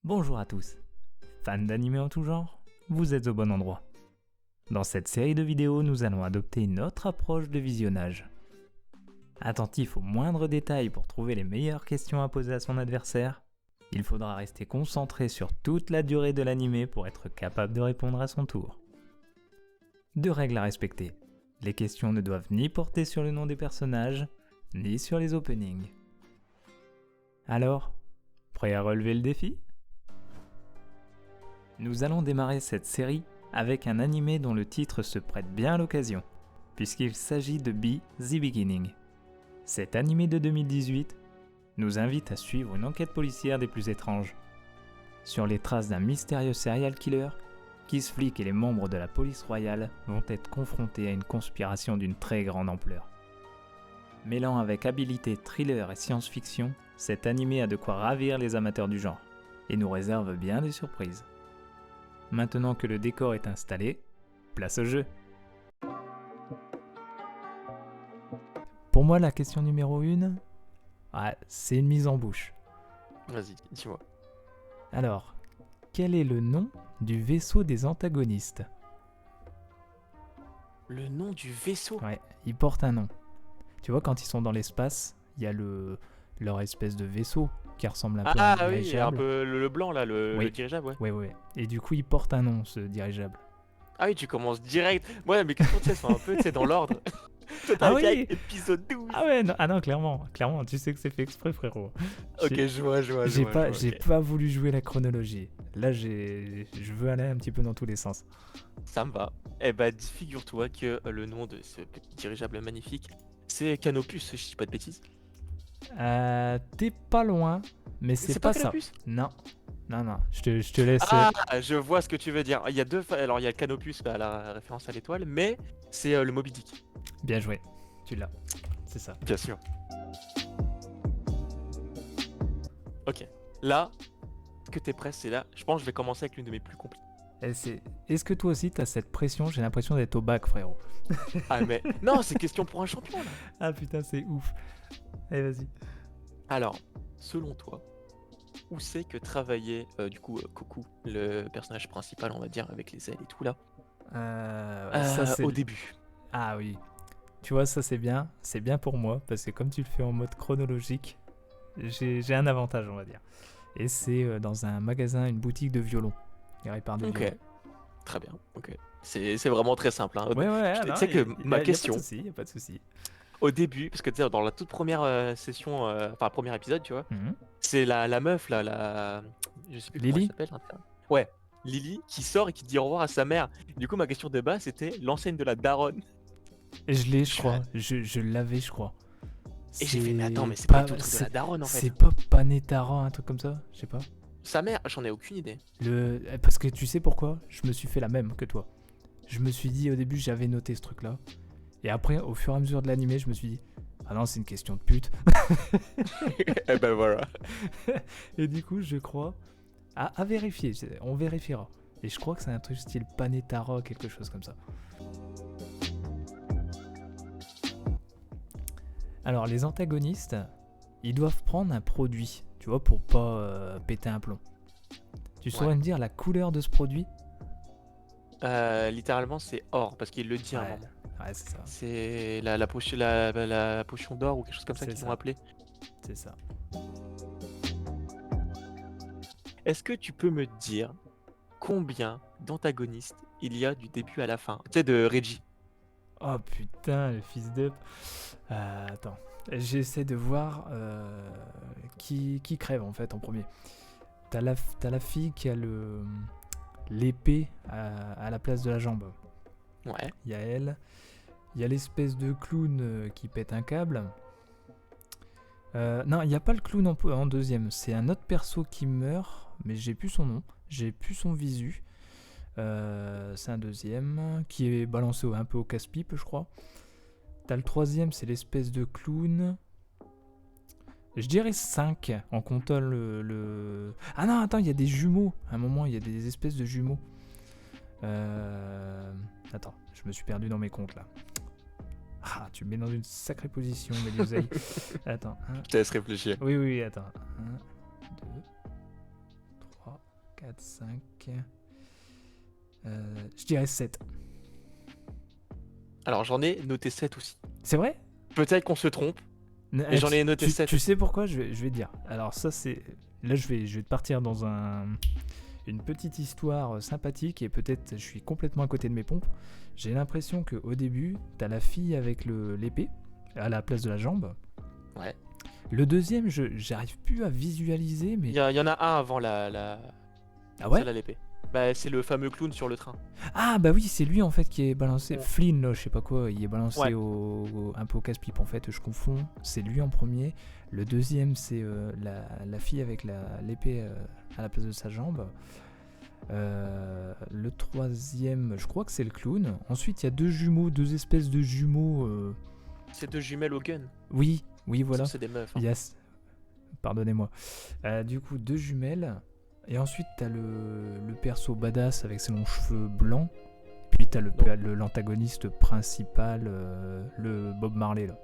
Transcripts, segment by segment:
Bonjour à tous, fans d'anime en tout genre, vous êtes au bon endroit. Dans cette série de vidéos, nous allons adopter une autre approche de visionnage. Attentif aux moindres détails pour trouver les meilleures questions à poser à son adversaire, il faudra rester concentré sur toute la durée de l'anime pour être capable de répondre à son tour. Deux règles à respecter. Les questions ne doivent ni porter sur le nom des personnages, ni sur les openings. Alors, prêt à relever le défi ? Nous allons démarrer cette série avec un animé dont le titre se prête bien à l'occasion, puisqu'il s'agit de Be the Beginning. Cet animé de 2018 nous invite à suivre une enquête policière des plus étranges, sur les traces d'un mystérieux serial killer. Kiss Flick et les membres de la police royale vont être confrontés à une conspiration d'une très grande ampleur. Mêlant avec habileté thriller et science-fiction, cet animé a de quoi ravir les amateurs du genre, et nous réserve bien des surprises. Maintenant que le décor est installé, place au jeu. Pour moi, la question numéro 1, c'est une mise en bouche. Vas-y, dis-moi. Alors, quel est le nom du vaisseau des antagonistes ? Le nom du vaisseau ? Ouais, il porte un nom. Tu vois, quand ils sont dans l'espace, il y a leur espèce de vaisseau qui ressemble un peu à un Ah oui, dirigeable. un peu le blanc là, Oui. le dirigeable, ouais. Ouais. Et du coup, il porte un nom, ce dirigeable. Ah oui, tu commences direct. Moi, mes questions, tu sais, sont un peu, tu sais, dans l'ordre. Ah oui. Épisode 12. Ah ouais, non, clairement, tu sais que c'est fait exprès, frérot. Ok, je vois. J'ai pas voulu jouer la chronologie. Là, je veux aller un petit peu dans tous les sens. Ça me va. Eh bah, figure-toi que le nom de ce petit dirigeable magnifique, c'est Canopus, si je dis pas de bêtises. T'es pas loin, mais c'est pas ça. Canopus ? Non, je te laisse. Ah, je vois ce que tu veux dire. Il y a deux. Alors, il y a Canopus, bah, la référence à l'étoile, mais c'est le Moby Dick. Bien joué, tu l'as. C'est ça. Bien sûr. Ok. Là, est-ce que t'es prêt ? C'est là. Je pense que je vais commencer avec l'une de mes plus compliquées. Est-ce que toi aussi t'as cette pression ? J'ai l'impression d'être au bac, frérot. Ah mais non, c'est question pour un champion là. Ah putain, c'est ouf. Allez, vas-y. Alors, selon toi, où c'est que travaillait Koku, le personnage principal, on va dire, avec les ailes et tout là, ça, c'est au début. Ah oui. Tu vois, ça c'est bien pour moi, parce que comme tu le fais en mode chronologique, j'ai un avantage, on va dire. Et c'est dans un magasin, une boutique de violons. Il répare des violons. Ok, très bien, ok. C'est vraiment très simple. Hein. Ouais, Tu sais que ma question, y a pas de souci. au début, parce que tu sais, dans la toute première session, enfin premier épisode, tu vois, Mhm. c'est la meuf là, je sais plus comment elle Lily s'appelle. Ouais, Lily, qui sort et qui dit au revoir à sa mère. Du coup, ma question de base, c'était l'enseigne de la daronne. Et je l'ai, je crois. Je l'avais, je crois. Et j'ai fait, mais attends, mais c'est pas du tout le truc de la daronne en fait. C'est pas Panetara, un truc comme ça ? Je sais pas. Sa mère, j'en ai aucune idée. Parce que tu sais pourquoi ? Je me suis fait la même que toi. Je me suis dit, au début, j'avais noté ce truc-là. Et après, au fur et à mesure de l'animé, je me suis dit, ah non, c'est une question de pute. Et ben voilà. Et du coup, je crois... À vérifier, on vérifiera. Et je crois que c'est un truc style Panetara, quelque chose comme ça. Alors, les antagonistes, ils doivent prendre un produit, tu vois, pour pas péter un plomb. Tu saurais me dire la couleur de ce produit ? Littéralement, c'est or, parce qu'il le dit à un moment. Ouais, c'est ça. C'est la potion d'or ou quelque chose comme ça qu'ils l'ont appelé. C'est ça. Est-ce que tu peux me dire combien d'antagonistes il y a du début à la fin ? Tu sais, de Reggie. Oh putain, le fils d'up. Attends, j'essaie de voir qui crève en fait en premier. T'as la fille qui a l'épée à la place de la jambe. Ouais. Il y a elle. Il y a l'espèce de clown qui pète un câble. Non, il n'y a pas le clown en deuxième. C'est un autre perso qui meurt, mais j'ai plus son nom. J'ai plus son visu. C'est un deuxième qui est balancé un peu au casse-pipe, je crois. T'as le troisième, c'est l'espèce de clown. Je dirais 5 en comptant le... Ah non, attends, il y a des jumeaux. À un moment, il y a des espèces de jumeaux. Attends, je me suis perdu dans mes comptes là. Ah, tu me mets dans une sacrée position, Méliosei. Attends. Je te laisse réfléchir. Oui, attends. 1, 2, 3, 4, 5. Je dirais 7. Alors j'en ai noté 7 aussi. C'est vrai? Peut-être qu'on se trompe, mais j'en ai noté 7. Tu sais pourquoi je vais te dire. Alors ça c'est... Là je vais te partir dans une petite histoire sympathique et peut-être je suis complètement à côté de mes pompes. J'ai l'impression qu'au début, t'as la fille avec l'épée à la place de la jambe. Ouais. Le deuxième, j'arrive plus à visualiser, mais... Il y en a un avant la Ah ouais? celle à l'épée. Bah c'est le fameux clown sur le train. Ah bah oui, c'est lui en fait qui est balancé. Ouais. Flynn, là, je sais pas quoi, il est balancé Ouais. un peu au casse-pipe en fait, je confonds. C'est lui en premier. Le deuxième, c'est la fille avec l'épée à la place de sa jambe. Le troisième, je crois que c'est le clown. Ensuite, il y a deux espèces de jumeaux. C'est 2 jumelles au gun. Oui, voilà. Ça, c'est des meufs. Hein. Yes. Pardonnez-moi. Du coup, 2 jumelles. Et ensuite, t'as le perso badass avec ses longs cheveux blancs. Puis t'as l'antagoniste principal, le Bob Marley là.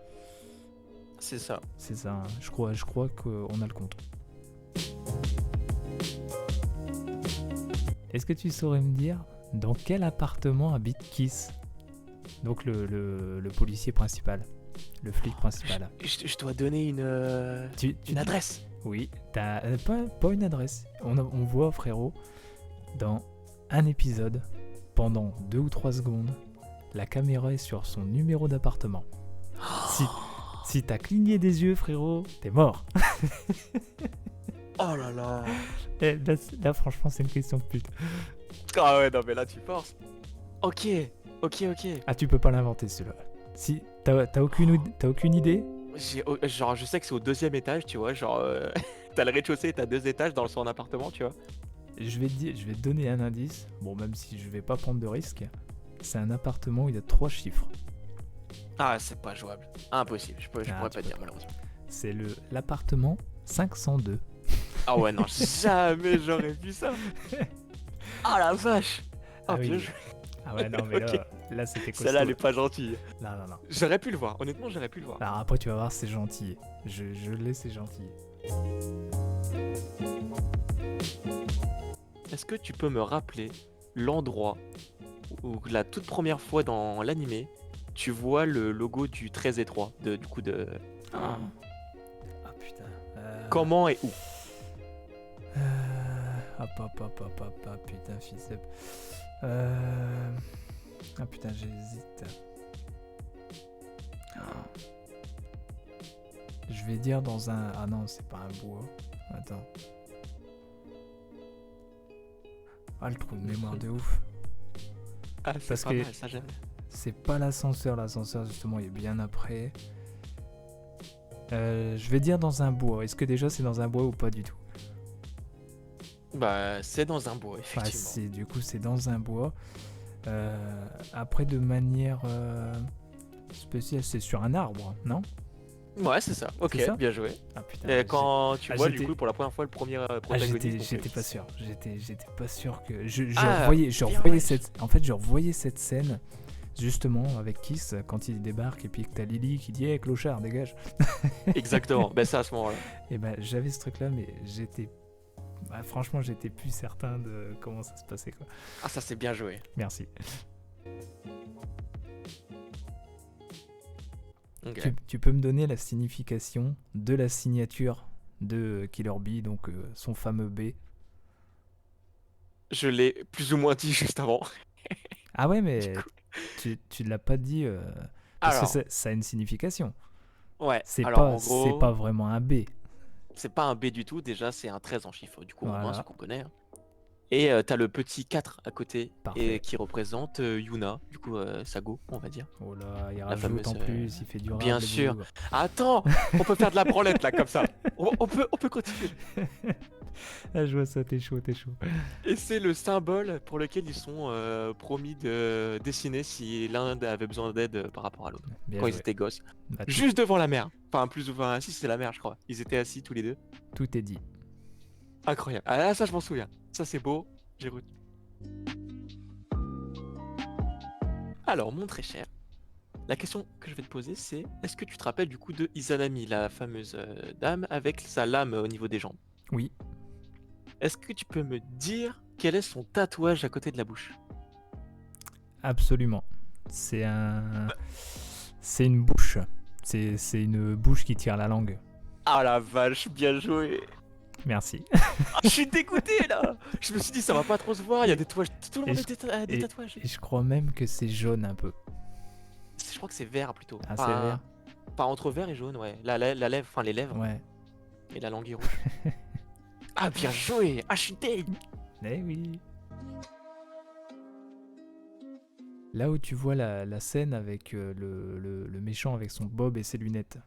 C'est ça. C'est ça. Hein. Je crois qu'on a le compte. Est-ce que tu saurais me dire dans quel appartement habite Kiss? Donc le policier principal, le flic principal. Je dois donner une adresse. Oui, t'as pas une adresse. On voit, frérot, dans un épisode, pendant 2 ou 3 secondes, la caméra est sur son numéro d'appartement. Si t'as cligné des yeux, frérot, t'es mort. Oh là là. Et là, franchement, c'est une question de pute. Ah ouais, non mais là tu forces. Ok. Ah, tu peux pas l'inventer, celui-là. Si t'as aucune idée? Genre je sais que c'est au 2e étage, tu vois, genre t'as le rez-de-chaussée et t'as 2 étages dans son appartement, tu vois. Je vais te donner un indice. Bon, même si je vais pas prendre de risque, c'est un appartement où il y a 3 chiffres. Ah, c'est pas jouable. Impossible, je pourrais pas dire malheureusement. C'est l'appartement 502. Ah ouais, non, jamais j'aurais vu ça. Ah la vache. Ah oui. bien joué. Ah ouais, non, mais Ok. là c'était costaud. Celle-là, elle est pas gentille. Non. J'aurais pu le voir, honnêtement, j'aurais pu le voir. Alors après, tu vas voir, c'est gentil. Je l'ai, c'est gentil. Est-ce que tu peux me rappeler l'endroit où la toute première fois dans l'animé, tu vois le logo du 13 et 3 du coup de... Ah putain. Comment et où? Putain, fils de... Ah putain, j'hésite. Je vais dire dans un... Ah non, c'est pas un bois. Attends. Ah, le trou de mémoire de ouf. Ah, c'est Parce pas que mal, ça j'aime. c'est pas l'ascenseur. L'ascenseur, justement, il est bien après. Je vais dire dans un bois. Est-ce que déjà c'est dans un bois ou pas du tout? Bah, c'est dans un bois, effectivement. Du coup, c'est dans un bois. Après, de manière spéciale, c'est sur un arbre, non? Ouais, c'est ça. Ok, C'est ça bien joué. Ah putain. Et quand tu vois, du j'étais- coup, pour la première fois, le premier protagoniste... J'étais pas sûr. J'étais pas sûr que. Je Ah, revoyais bien. cette. En fait, je revoyais cette scène justement avec Kiss quand il débarque et puis que t'as Lily qui dit clochard, dégage. Exactement, bah c'est à ce moment-là. Et ben j'avais ce truc là, mais franchement, j'étais plus certain de comment ça se passait quoi. Ah, ça c'est bien joué. Merci. Ok. Tu peux me donner la signification de la signature de Killer Bee, donc son fameux B? Je l'ai plus ou moins dit juste avant. Ah ouais, mais Du coup- tu l'as pas dit parce Alors, que ça a une signification. ouais, C'est alors en pas, gros, c'est pas vraiment un B. c'est pas un B du tout, déjà c'est un 13 en chiffre, du coup, au moins Voilà. ce qu'on connaît. Hein. Et t'as le petit 4 à côté, Parfait. et qui représente Yuna, du coup, Sago, on va dire. Oh là, il La rajoute fameuse, en plus, il fait du rap. bien le sûr. boulot. Attends, on peut faire de la branlette là, comme ça. On peut continuer. Ah, je vois ça, t'es chaud. Et c'est le symbole pour lequel ils sont promis de dessiner si l'un avait besoin d'aide par rapport à l'autre. Bien Quand ils joué. étaient gosses. Bah, Juste devant la mer. Enfin, plus ou moins, si c'est la mer, je crois. Ils étaient assis tous les deux. tout est dit. Incroyable. Ah là, ça, je m'en souviens. Ça, c'est beau. J'ai retenu. Alors, mon très cher, la question que je vais te poser, c'est est-ce que tu te rappelles du coup de Izanami, la fameuse dame avec sa lame au niveau des jambes? Oui. Est-ce que tu peux me dire quel est son tatouage à côté de la bouche? Absolument. C'est une bouche. C'est une bouche qui tire la langue. Ah la vache, bien joué. Merci. Ah, je suis dégoûté là. Je me suis dit ça va pas trop se voir, il y a des tatouages, tout le Et monde je, a des et, tatouages. et je crois même que c'est jaune un peu. Je crois que c'est vert plutôt. Ah, c'est vert? Pas entre vert et jaune, ouais. La lèvre, enfin les lèvres Ouais. et la langue est rouge. Ah bien joué. Ah je suis deg. Eh oui. Là où tu vois la scène avec le méchant avec son bob et ses lunettes.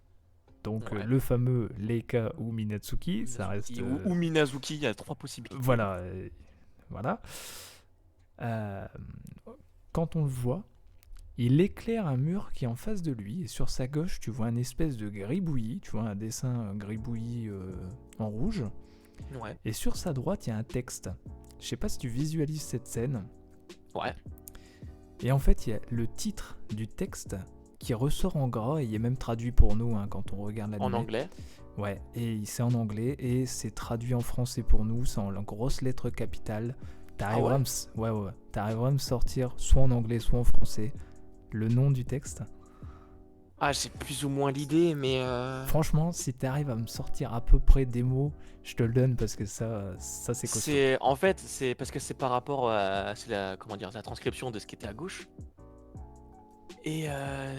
Donc Ouais. le fameux Leika ou Minatsuki, ça Minazuki reste... ou Minazuki, il y a 3 possibilités. Voilà. Voilà. Euh, quand on le voit, il éclaire un mur qui est en face de lui, et sur sa gauche, tu vois un espèce de gribouillis, tu vois un dessin gribouillis en rouge, Ouais. et sur sa droite, il y a un texte. Je sais pas si tu visualises cette scène, Ouais. et en fait, il y a le titre du texte qui ressort en gras, et il est même traduit pour nous hein, quand on regarde l'anime. En anglais. Ouais, et c'est en anglais, et c'est traduit en français pour nous, c'est en grosses lettres capitales. T'arriveras à me sortir soit en anglais, soit en français, le nom du texte. Ah j'ai plus ou moins l'idée, mais Franchement, si t'arrives à me sortir à peu près des mots, je te le donne parce que ça c'est costaud. c'est en fait c'est parce que c'est par rapport à c'est la comment dire la transcription de ce qui était à gauche. Et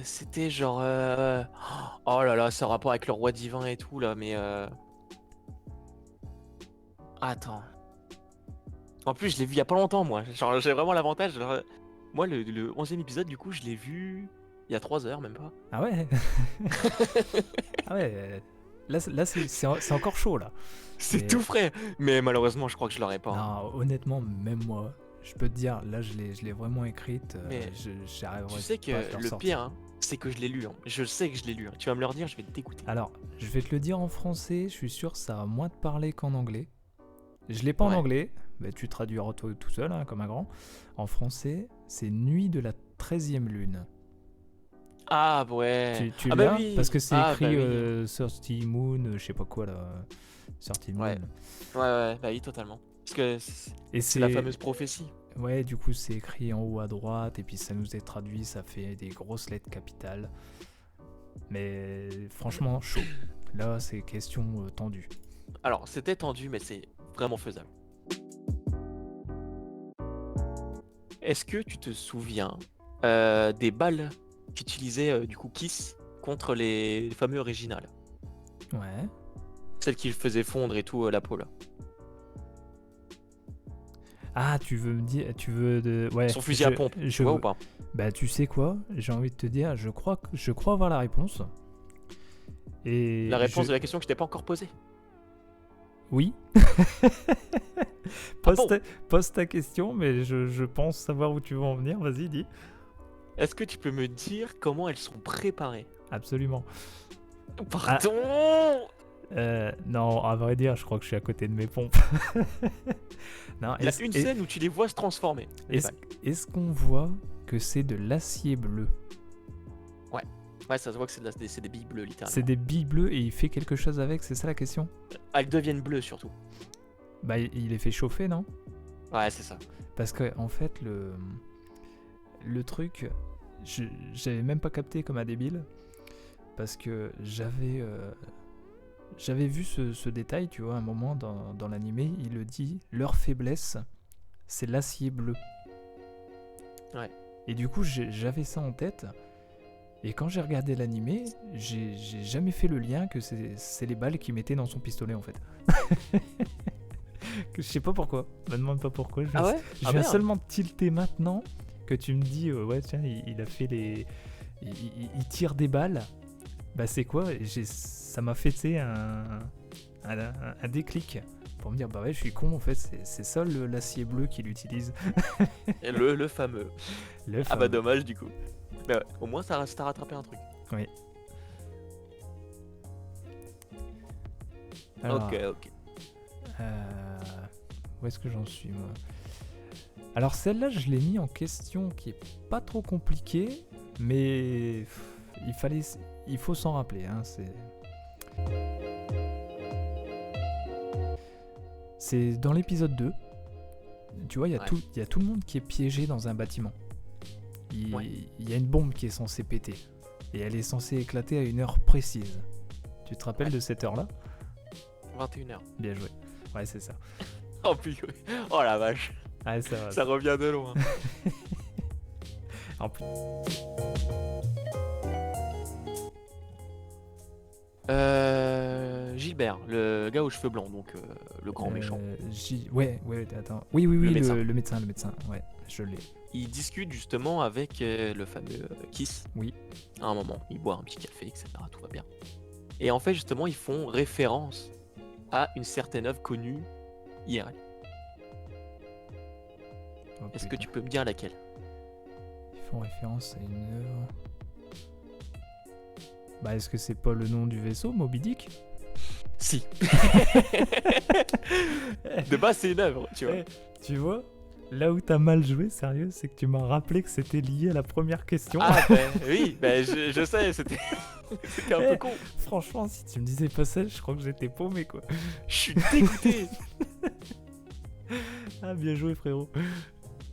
c'était genre oh là là, c'est en rapport avec le roi divin et tout là, mais attends. En plus, je l'ai vu il y a pas longtemps moi. Genre j'ai vraiment l'avantage. Moi le 11e épisode du coup, je l'ai vu il y a 3 heures même pas. Ah ouais. Ah ouais. Là c'est encore chaud là. C'est Mais- tout frais. Mais malheureusement, je crois que je l'aurais pas. Hein. Non, honnêtement, même moi, je peux te dire, là je l'ai vraiment écrite. Mais J'arriverai Tu sais pas à te que le ressortir. pire, hein, c'est que je l'ai lu. Hein. Je sais que je l'ai lu. Hein. Tu vas me le redire, je vais te dégoûter. Alors, je vais te le dire en français, je suis sûr que ça va moins te parler qu'en anglais. Je l'ai pas en Ouais. anglais, mais tu traduiras toi tout seul, hein, comme un grand. En français, c'est Nuit de la 13e lune. Ah ouais. Tu Ah bah l'as oui. parce que c'est Ah écrit bah oui. 30 Moon, je sais pas quoi là. 30 Moon. Ouais. Ouais, bah oui, totalement. Parce que Et c'est la fameuse prophétie. Ouais, du coup, c'est écrit en haut à droite, et puis ça nous est traduit, ça fait des grosses lettres capitales. Mais franchement, chaud. Là, c'est question tendue. Alors, c'était tendu, mais c'est vraiment faisable. Est-ce que tu te souviens des balles qu'utilisait du coup Kiss contre les fameux originales? Ouais. Celles qui faisaient fondre et tout la peau là. Ah, tu veux me dire, tu veux de, ouais. Son fusil à pompe, tu vois ou pas? Bah, tu sais quoi? J'ai envie de te dire, je crois avoir la réponse. Et La réponse de la question que je t'ai pas encore posée. Oui. Pose ta question, mais je pense savoir où tu veux en venir. Vas-y, dis. Est-ce que tu peux me dire comment elles sont préparées? Absolument. Pardon. Non, à vrai dire, je crois que je suis à côté de mes pompes. Non, Il y a une scène où tu les vois se transformer. Est-ce qu'on voit que c'est de l'acier bleu? Ouais, ça se voit que c'est des billes bleues littéralement. C'est des billes bleues et il fait quelque chose avec, c'est ça la question? Elles deviennent bleues surtout. Bah, il les fait chauffer, non? Ouais, c'est ça. Parce que en fait, le truc, j'avais même pas capté comme un débile, parce que j'avais vu ce détail, tu vois, à un moment dans l'animé, il le dit, leur faiblesse, c'est l'acier bleu. Ouais. Et du coup, j'avais ça en tête, et quand j'ai regardé l'animé, j'ai jamais fait le lien que c'est les balles qu'il mettait dans son pistolet, en fait. Je sais pas pourquoi, me demande pas pourquoi. Je viens seulement tilter maintenant que tu me dis, ouais, tiens, il a fait les... Il tire des balles. Bah c'est quoi? Ça m'a fait un déclic pour me dire bah ouais je suis con en fait, c'est ça l'acier bleu qu'il utilise. Et le fameux. Le Ah fameux. bah dommage du coup. Mais ouais, au moins ça t'a rattrapé un truc. Oui. Alors, ok. où est-ce que j'en suis moi? Alors celle-là je l'ai mis en question qui est pas trop compliquée, mais il faut s'en rappeler, hein, C'est dans l'épisode 2. Tu vois, il y a Ouais. il y a tout le monde qui est piégé dans un bâtiment. Ouais. Il y a une bombe qui est censée péter. Et elle est censée éclater à une heure précise. Tu te rappelles Ouais. de cette heure-là? 21h. Bien joué. Ouais, c'est ça. Oh purée. Oh la vache. Ouais, ça va. Ça revient de loin. En plus, Gilbert, le gars aux cheveux blancs, donc le grand méchant. Ouais, attends. Oui, Le médecin. le médecin. Ouais, je l'ai. Il discute justement avec le fameux Kiss. Oui. À un moment, il boit un petit café, etc. Tout va bien. Et en fait, justement, ils font référence à une certaine œuvre connue IRL. Oh, Est-ce que putain. tu peux me dire laquelle? Ils font référence à une œuvre. Bah, est-ce que c'est pas le nom du vaisseau, Moby Dick? Si. De base, c'est une œuvre, tu vois. Eh, tu vois? Là où t'as mal joué, sérieux, c'est que tu m'as rappelé que c'était lié à la première question. Ah, ben oui, ben je sais, c'était c'était un peu Eh. con. Franchement, si tu me disais pas ça, je crois que j'étais paumé, quoi. Je suis dégoûté. Ah, bien joué, frérot.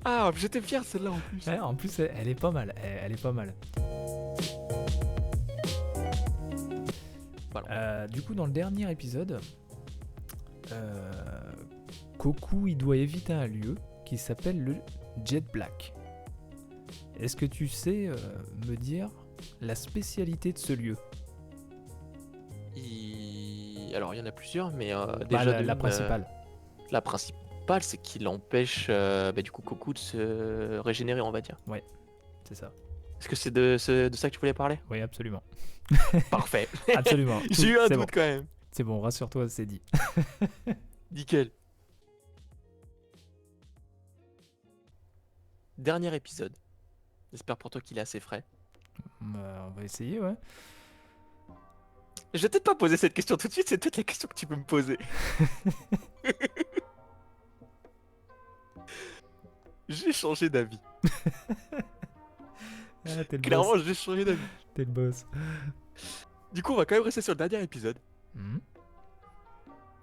Ah, j'étais fier de celle-là en plus. Ouais, en plus, elle est pas mal. Elle est pas mal. Voilà. Du coup, dans le dernier épisode, Goku, il doit éviter un lieu qui s'appelle le Jet Black. Est-ce que tu sais me dire la spécialité de ce lieu? Alors, il y en a plusieurs, mais Bah, déjà la principale. la principale, c'est qu'il empêche du coup Goku de se régénérer, on va dire. C'est ça. Est-ce que c'est de ça que tu voulais parler? Oui, absolument. Parfait. Absolument. J'ai eu un C'est doute bon. quand même. C'est bon, rassure-toi, c'est dit. Nickel. Dernier épisode. J'espère pour toi qu'il est assez frais. On va essayer, ouais. Je vais peut-être pas poser cette question tout de suite, c'est peut-être la question que tu peux me poser. J'ai changé d'avis. Ah, t'es le Clairement, boss. j'ai changé d'avis. T'es le boss. Du coup, on va quand même rester sur le dernier épisode. Mhm.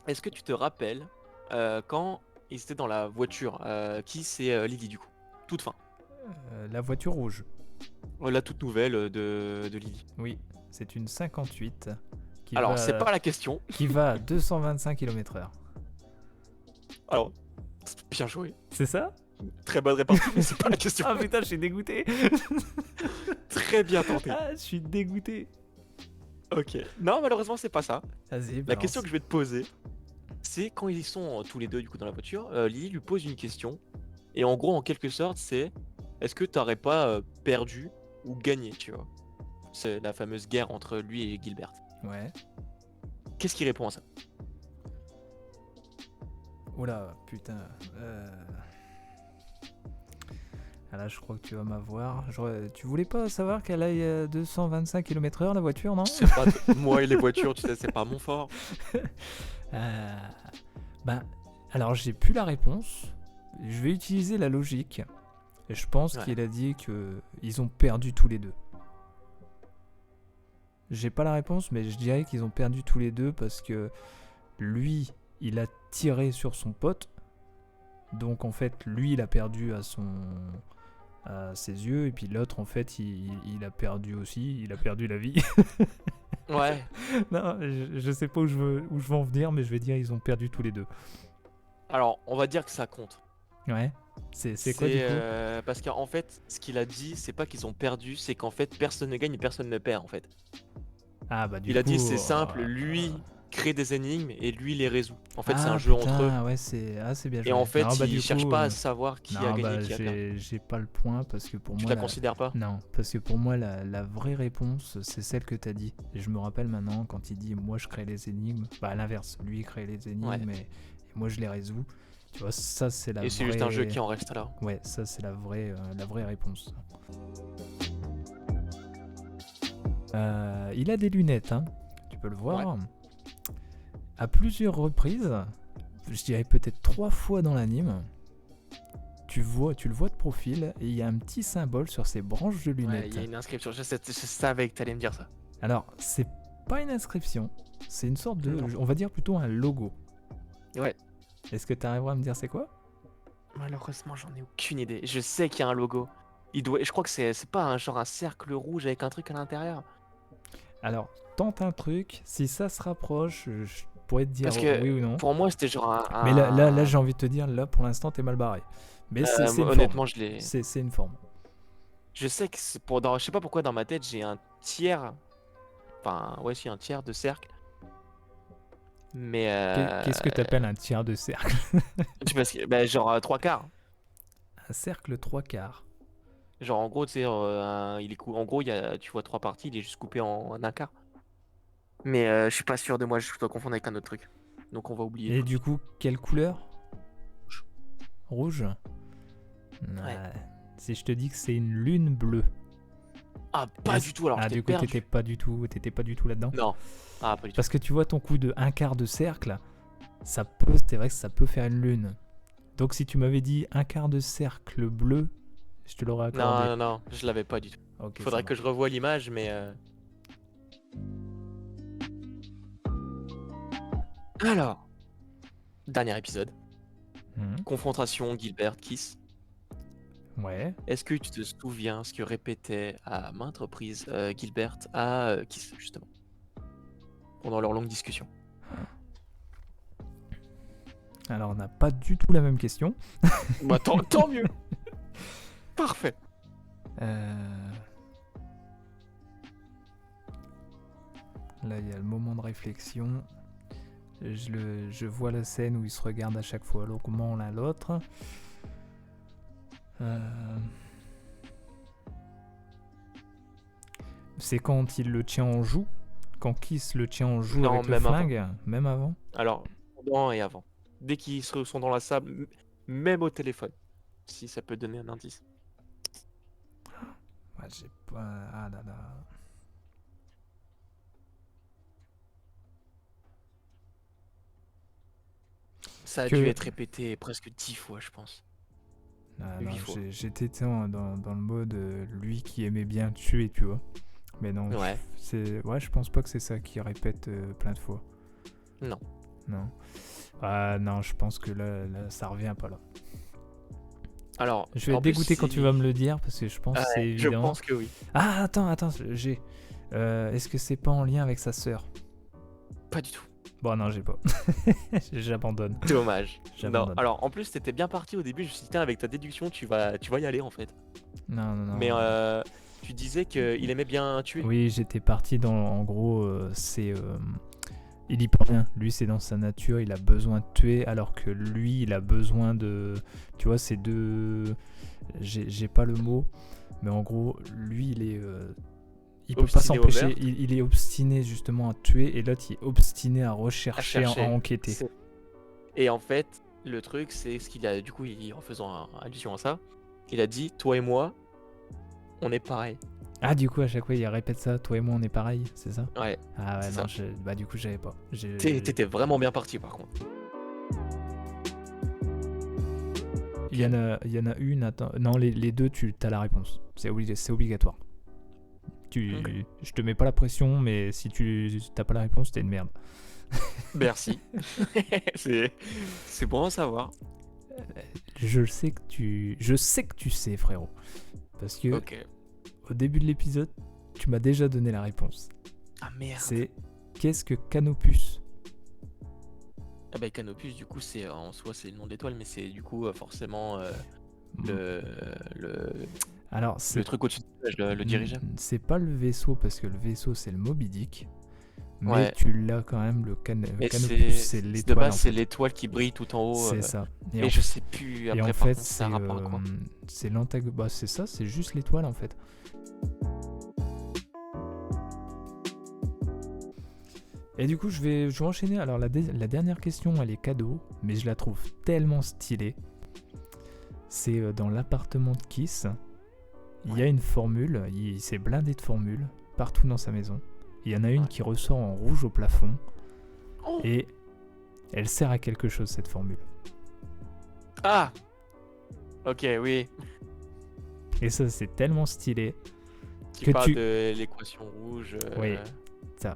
Est-ce que tu te rappelles quand ils étaient dans la voiture qui c'est Lily du coup? Toute fin. La voiture rouge. La toute nouvelle de Lily. Oui, c'est une 58 qui Alors, va, c'est pas la question. qui va à 225 km/h. Alors, bien joué. C'est ça? Très bonne répartie, mais c'est pas la question. Ah putain, je suis dégoûté. Très bien tenté. Ah, je suis dégoûté. Ok. Non, malheureusement, c'est pas ça. Vas-y, La balance. question que je vais te poser, c'est quand ils sont tous les deux du coup dans la voiture, Lily lui pose une question. Et en gros, en quelque sorte, c'est est-ce que t'aurais pas perdu ou gagné, tu vois? C'est la fameuse guerre entre lui et Gilbert. Ouais. Qu'est-ce qu'il répond à ça? Oula, putain. Ah là, je crois que tu vas m'avoir. Tu voulais pas savoir qu'elle aille à 225 km/h la voiture, non? C'est pas moi et les voitures, tu sais, c'est pas mon fort. Ben, alors j'ai plus la réponse. Je vais utiliser la logique. Et je pense Ouais. qu'il a dit que ils ont perdu tous les deux. J'ai pas la réponse, mais je dirais qu'ils ont perdu tous les deux parce que lui, il a tiré sur son pote. Donc en fait, lui, il a perdu à ses yeux, et puis l'autre, en fait, il a perdu aussi. Il a perdu la vie. Ouais. Non, je sais pas où je veux en venir, mais je vais dire ils ont perdu tous les deux. Alors, on va dire que ça compte. Ouais. C'est quoi du coup? Parce qu'en fait, ce qu'il a dit, c'est pas qu'ils ont perdu, c'est qu'en fait, personne ne gagne et personne ne perd en fait. Ah bah du Il coup. a dit c'est simple, lui crée des énigmes et lui les résout. En fait, c'est Ah, un jeu putain, entre eux. ouais, c'est bien joué. Et en fait, Non, bah, il du cherche coup, pas à savoir qui a non, gagné bah, et qui a perdu. j'ai pas le point parce que pour Tu moi. la considères pas? Non, parce que pour moi, la vraie réponse, c'est celle que t'as dit. Et je me rappelle maintenant quand il dit moi je crée les énigmes. Bah, à l'inverse, lui il crée les énigmes Ouais. et moi je les résous. Tu vois, ça c'est la Et c'est vraie. juste un jeu qui en reste là. Ouais, ça c'est la vraie réponse. Il a des lunettes, hein. Tu peux le voir. À plusieurs reprises, je dirais peut-être 3 fois dans l'anime, tu le vois de profil et il y a un petit symbole sur ses branches de Ouais, lunettes. il y a une inscription. Je savais que t'allais me dire ça. Alors, c'est pas une inscription, c'est une sorte de, Non. on va dire plutôt un logo. Ouais. Est-ce que tu arriveras à me dire c'est quoi? Malheureusement, j'en ai aucune idée. Je sais qu'il y a un logo. Je crois que c'est pas genre un cercle rouge avec un truc à l'intérieur. Alors, tente un truc. Si ça se rapproche, je pourrais te dire Parce que oui ou non. pour moi, c'était genre Mais là, j'ai envie de te dire, là, pour l'instant, t'es mal barré. Mais c'est une honnêtement, forme. C'est une forme. Je sais que c'est je sais pas pourquoi dans ma tête, j'ai un tiers. Enfin, ouais, si, un tiers de cercle. Mais Qu'est-ce que t'appelles un tiers de cercle? parce que, bah, genre trois quarts. Un cercle 3/4. Genre en gros, tu sais, en gros, tu vois trois parties, il est juste coupé en un quart. Mais je suis pas sûr de moi, je dois confondre avec un autre truc. Donc on va oublier Et tout de du suite. coup, quelle couleur? Rouge? Ouais. Si je te dis que c'est une lune bleue. Ah, pas du tout, alors Ah, j'étais du coup, perdu. t'étais pas du tout là-dedans? Non. Ah, pas du tout. Parce que tu vois ton coup de un quart de cercle, c'est vrai que ça peut faire une lune. Donc si tu m'avais dit un quart de cercle bleu, je te l'aurais accordé. Non, je l'avais pas du tout. Ok, Faudrait que je revoie l'image, mais... Alors, dernier épisode. Confrontation Gilbert-Kiss. Ouais. Est-ce que tu te souviens ce que répétait à maintes reprises Gilbert à Kiss, justement, pendant leur longue discussion? Alors on n'a pas du tout la même question. Bah, tant mieux. Parfait. Là, il y a le moment de réflexion. Je vois la scène où ils se regardent à chaque fois longuement l'un l'autre. C'est quand il le tient en joue. Quand Kiss le tient en joue avec le flingue. Même avant. Alors, pendant et avant. Dès qu'ils sont dans la salle, même au téléphone. Si ça peut donner un indice. Ouais, j'ai pas... Ah là là... Ça a dû être répété presque 10 fois, je pense. Non, j'étais dans le mode lui qui aimait bien tuer, tu vois. Mais non, ouais. Je pense pas que c'est ça qui répète plein de fois. Non. Non, je pense que là, ça revient pas là. Alors, je vais être dégoûté quand tu vas me le dire parce que je pense que c'est évident. Je pense que oui. Ah, attends, j'ai. Est-ce que c'est pas en lien avec sa sœur? Pas du tout. Bon, non, j'ai pas. J'abandonne. Dommage. Non. Alors, en plus, t'étais bien parti au début. Je me suis dit, tiens, avec ta déduction, tu vas y aller en fait. Non. Mais tu disais qu'il aimait bien tuer. Oui, j'étais parti dans. En gros, c'est. Il y peut rien. Lui, c'est dans sa nature. Il a besoin de tuer, alors que lui, il a besoin de. Tu vois, c'est deux. J'ai pas le mot, mais en gros, lui, il est. Il peut pas s'empêcher. Il est obstiné justement à tuer, et l'autre, il est obstiné à rechercher, à enquêter. Et en fait, le truc, c'est ce qu'il a. Du coup, en faisant allusion à ça, il a dit, toi et moi, on est pareil. Ah, du coup, à chaque fois, il répète ça. Toi et moi, on est pareil, c'est ça? Ouais. Ah ouais, non, bah du coup, j'avais pas. T'étais vraiment bien parti, par contre. Il y en a une, attends. Non, les deux, tu as la réponse. C'est obligatoire. Je te mets pas la pression, mais si tu t'as pas la réponse, t'es une merde. Merci. C'est bon à savoir. Je sais que tu sais, frérot. Parce que au début de l'épisode, tu m'as déjà donné la réponse. Ah merde. C'est qu'est-ce que Canopus? Ah bah Canopus, du coup, c'est en soi c'est le nom de l'étoile, mais c'est du coup forcément le truc au-dessus le dirigeable. C'est pas le vaisseau, parce que le vaisseau c'est le Moby Dick. Mais tu l'as quand même, le Canopus, c'est l'étoile. De base, c'est l'étoile qui brille tout en haut. C'est ça. Mais je sais plus après, et en par fait, contre, ça a rapport à quoi. C'est l'antagoniste. Bah, c'est ça, c'est juste l'étoile en fait. Et du coup, je vais enchaîner. Alors, la dernière question, elle est cadeau, mais je la trouve tellement stylée. C'est dans l'appartement de Kiss. Il y a une formule, il s'est blindé de formules partout dans sa maison. Il y en a une qui ressort en rouge au plafond. Et elle sert à quelque chose, cette formule. Ah! Ok, oui. Et ça, c'est tellement stylé. Tu parles de l'équation rouge. Oui, ça.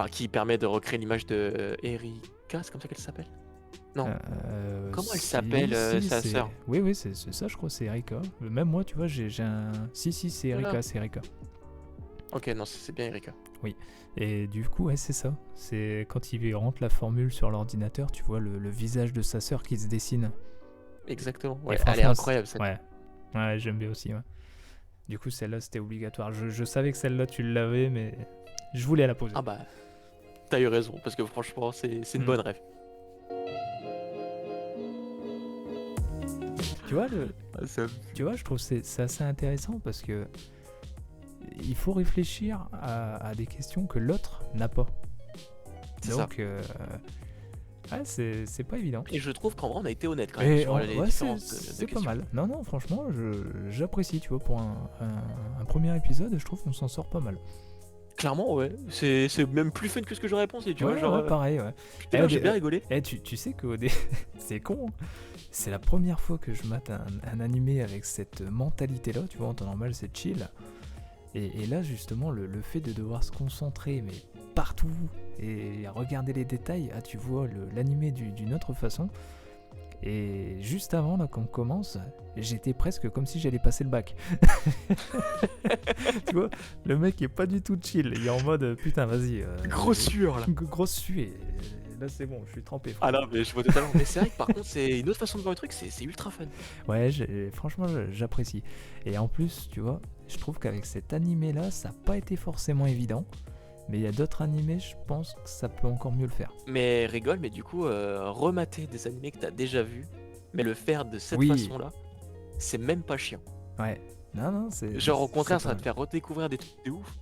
Qui permet de recréer l'image de Erika, c'est comme ça qu'elle s'appelle? Non. Comment elle s'appelle, Si, sa c'est. sœur? Oui, oui, c'est ça, je crois, c'est Erika. Même moi, tu vois, j'ai un. Si, si, c'est Voilà. Erika, c'est Erika. Ok, non, c'est bien Erika. Oui. Et du coup, ouais, c'est ça. C'est quand il rentre la formule sur l'ordinateur, tu vois le visage de sa sœur qui se dessine. Exactement. Et Ouais, elle est franchement, incroyable cette. ouais. Ouais, j'aime bien aussi, ouais. Du coup, celle-là, c'était obligatoire. Je savais que celle-là, tu l'avais, mais je voulais la poser. Ah bah, t'as eu raison, parce que franchement, c'est une Mm. bonne rêve. Tu vois, Ah, ça- tu vois, je trouve que c'est assez intéressant parce que il faut réfléchir à des questions que l'autre n'a pas. C'est ça. Donc, ouais, c'est pas évident. Et je trouve qu'en vrai, on a été honnête quand même Et sur les ouais, différentes c'est pas questions. mal. Non, non, franchement, j'apprécie, tu vois, pour un premier épisode, je trouve qu'on s'en sort pas mal. Clairement, ouais. C'est même plus fun que ce que j'aurais pensé, tu vois. Ouais, Genre, ouais, pareil, ouais. putain, j'ai bien rigolé. Tu sais que c'est con, hein. C'est la première fois que je mate un animé avec cette mentalité-là, tu vois, en temps normal, c'est chill. Et là, justement, le fait de devoir se concentrer, mais partout, et regarder les détails, tu vois l'animé d'une autre façon. Et juste avant, là, quand on commence, j'étais presque comme si j'allais passer le bac. Tu vois, le mec est pas du tout chill. Il est en mode, putain, vas-y. Grosse sueur là. Grosse suée. Là, c'est bon, je suis trempé. Ah non, mais je vois totalement. Mais c'est vrai que par contre, c'est une autre façon de voir le truc, c'est ultra fun. Ouais, franchement, j'apprécie. Et en plus, tu vois, je trouve qu'avec cet animé-là, ça n'a pas été forcément évident. Mais il y a d'autres animés, je pense que ça peut encore mieux le faire. Mais rigole, mais du coup, remater des animés que t'as déjà vus, mais le faire de cette Oui. façon-là, c'est même pas chiant. Ouais. Non, non, c'est. Genre, au c'est contraire, pas ça va te mal. faire redécouvrir des trucs de ouf.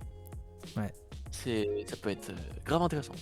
Ouais. Ça peut être grave intéressant.